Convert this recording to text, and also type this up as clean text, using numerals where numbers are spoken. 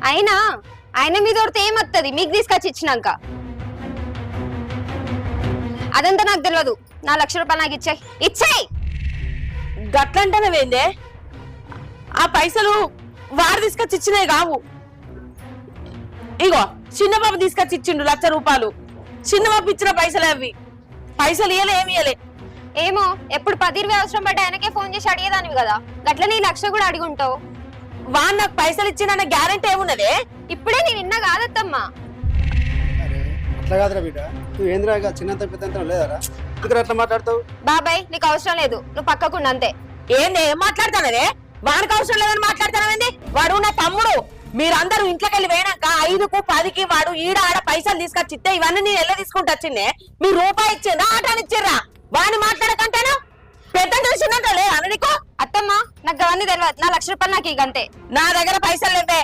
అయినా ఆయన మీద కొడితే ఏమత్తది మీకు తీసుకొచ్చి ఇచ్చినాక? అదంతా నాకు తెలియదు. 4 లక్షల రూపాయలు నాకు ఇచ్చేయి. గట్లంటేనేవేందే? ఆ పైసలు వాడు తీసుకొచ్చి ఇచ్చినాయి కావు. ఇగో చిన్నబాబు తీసుకొచ్చి ఇచ్చిండు 1 లక్ష రూపాయలు. చిన్నబాబు ఇచ్చిన పైసలు అవి. పైసలు ఇయ్యలే, ఏమి ఇయ్యలే. ఏమో ఎప్పుడు 10-20 అవసరం పడ్డా ఆయనకే ఫోన్ చేసి అడిగేదానివి కదా, గట్లనే 1 లక్ష కూడా అడిగి ఉంటావు. వాడు నాకు పైసలు ఇచ్చిందన్న గ్యారెంటీ ఏమున్నదే? ఇప్పుడే నేను విన్నా కాదత్తమ్మా. అరే అట్లా కాదురా బిడ్డ, నువ్వు ఏంద్రా చిన్నంత పెద్దంత లేదరా, ఇక్కడ అట్లా మాట్లాడతావు? బాబాయ్ నీకు అవసరం లేదు, నువ్వు పక్కకుండా అంతే. ఏంది ఏం మాట్లాడతానదే? వాడికి అవసరం లేదని మాట్లాడతానవేంది? వాడు నా తమ్ముడు. మీరందరూ ఇంట్లోకి వెళ్ళి పోయినాక 5కు 10కి వాడు ఈడ ఆడ పైసలు తీసుకొచ్చి ఇస్తే ఇవన్నీ నేను ఎలా తీసుకుంటూ వచ్చిందే? మీరు రూపాయి ఇచ్చిండ్రా, ఆటానిచ్చిర్రా? వాడిని మాట్లాడకంటాను పెద్ద తెలిసిందంటే లే అన్న నీకు. అత్తమ్మా నాకు అవన్నీ తెలియదు, 4 లక్షల రూపాయలు నాకు ఇక అంతే. నా దగ్గర పైసలు లేవే.